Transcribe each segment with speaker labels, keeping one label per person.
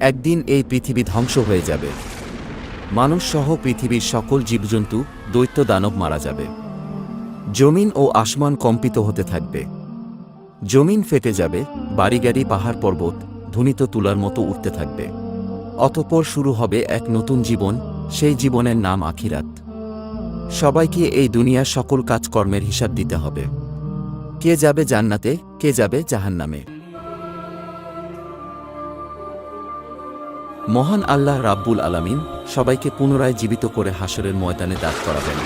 Speaker 1: একদিন এই পৃথিবী ধ্বংস হয়ে যাবে। মানুষ সহ পৃথিবীর সকল জীবজন্তু, দৈত্য দানব মারা যাবে। জমিন ও আসমান কম্পিত হতে থাকবে। জমিন ফেটে যাবে, বাড়িগাড়ি পাহাড় পর্বত ধ্বনিত তুলার মতো উঠতে থাকবে। অতঃপর শুরু হবে এক নতুন জীবন, সেই জীবনের নাম আখিরাত। সবাইকে এই দুনিয়ার সকল কাজকর্মের হিসাব দিতে হবে। কে যাবে জান্নাতে, কে যাবে জাহান্নামে। মহান আল্লাহ রাব্বুল আলামিন সবাইকে পুনরায় জীবিত করে হাসরের ময়দানে দাঁড় করাবেন।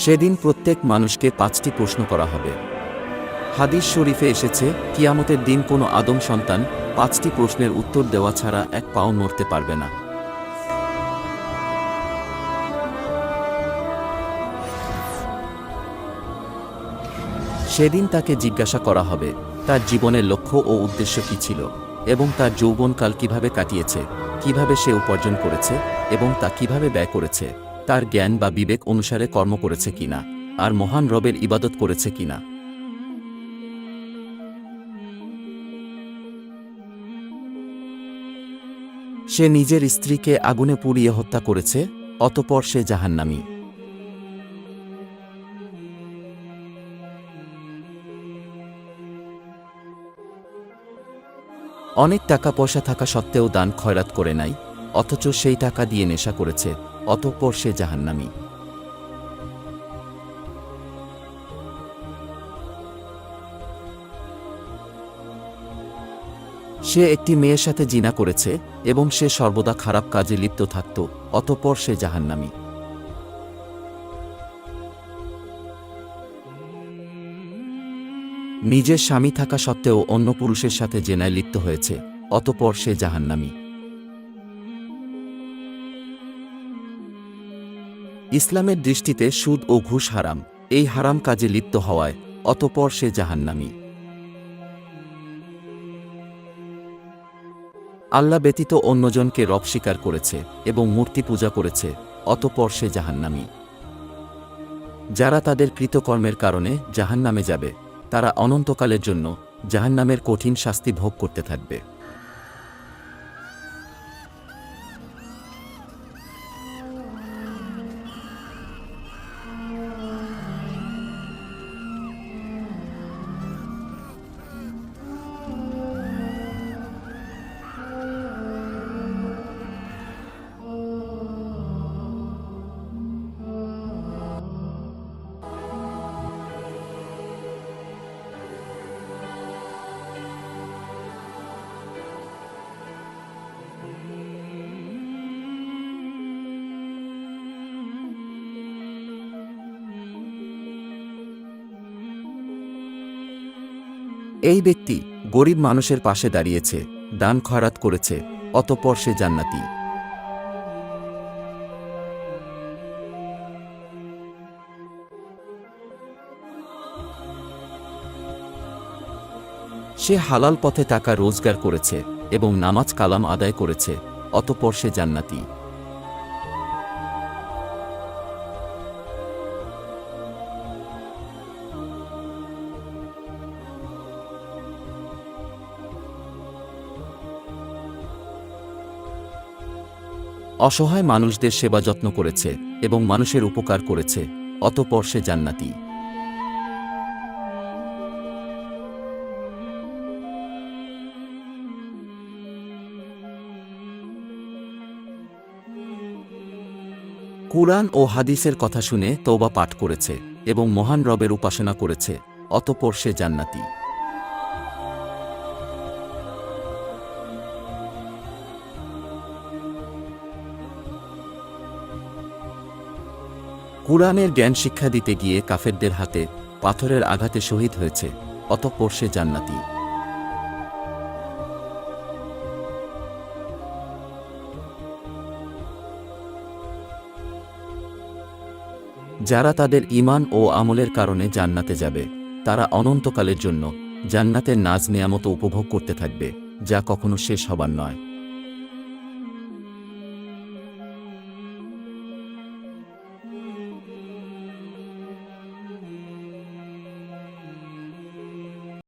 Speaker 1: সেদিন প্রত্যেক মানুষকে 5টি প্রশ্ন করা হবে। হাদিস শরীফে এসেছে, কিয়ামতের দিন কোনো আদম সন্তান 5টি প্রশ্নের উত্তর দেওয়া ছাড়া এক পাও নড়তে পারবে না। সেদিন তাকে জিজ্ঞাসা করা হবে তার জীবনের লক্ষ্য ও উদ্দেশ্য কী ছিল, এবং তার যৌবনকাল কিভাবে কাটিয়েছে, কিভাবে সে উপার্জন করেছে এবং তা কিভাবে ব্যয় করেছে, তার জ্ঞান বা বিবেক অনুসারে কর্ম করেছে কিনা, আর মহান রবের ইবাদত করেছে কিনা। সে নিজের স্ত্রীকে আগুনে পুড়িয়ে হত্যা করেছে, অতঃপর সে জাহান্নামী। অনেক টাকা পয়সা থাকা সত্ত্বেও দান খয়রাত করে নাই, অথচ সেই টাকা দিয়ে নেশা করেছে, অতঃপর সে জাহান্নামী। সে একটি মেয়ের সাথে জিনা করেছে এবং সে সর্বদা খারাপ কাজে লিপ্ত থাকত, অতঃপর সে জাহান্নামী। নিজের স্বামী থাকা সত্ত্বেও অন্য পুরুষের সাথে জেনায় লিপ্ত হয়েছে, অতঃপর সে জাহান্নামী। ইসলামের দৃষ্টিতে সুদ ও ঘুষ হারাম, এই হারাম কাজে লিপ্ত হওয়ায় অতঃপর সে জাহান্নামী। আল্লাহ ব্যতীত অন্যজনকে রব স্বীকার করেছে এবং মূর্তি পূজা করেছে, অতঃপর সে জাহান্নামী। যারা তাদের কৃতকর্মের কারণে জাহান্নামে যাবে, তারা অনন্তকালের জন্য জাহান্নামের কঠিন শাস্তি ভোগ করতে থাকবে। এই ব্যক্তি গরিব মানুষের পাশে দাঁড়িয়েছে, দান খয়রাত করেছে, অতঃপর সে জান্নাতি। সে হালাল পথে টাকা রোজগার করেছে এবং নামাজ কালাম আদায় করেছে, অতঃপর সে জান্নাতি। অসহায় মানুষদের সেবা যত্ন করেছে এবং মানুষের উপকার করেছে, অতঃপর সে জান্নাতি। কুরআন ও হাদিসের কথা শুনে তওবা পাঠ করেছে এবং মহান রবের উপাসনা করেছে, অতঃপর সে জান্নাতি। কুরআনের জ্ঞান শিক্ষা দিতে গিয়ে কাফেরদের হাতে পাথরের আঘাতে শহীদ হয়েছে, অতঃপর সে জান্নাতি। যারা তাদের ঈমান ও আমলের কারণে জান্নাতে যাবে, তারা অনন্তকালের জন্য জান্নাতের নাজ নেয়ামত উপভোগ করতে থাকবে, যা কখনো শেষ হবার নয়।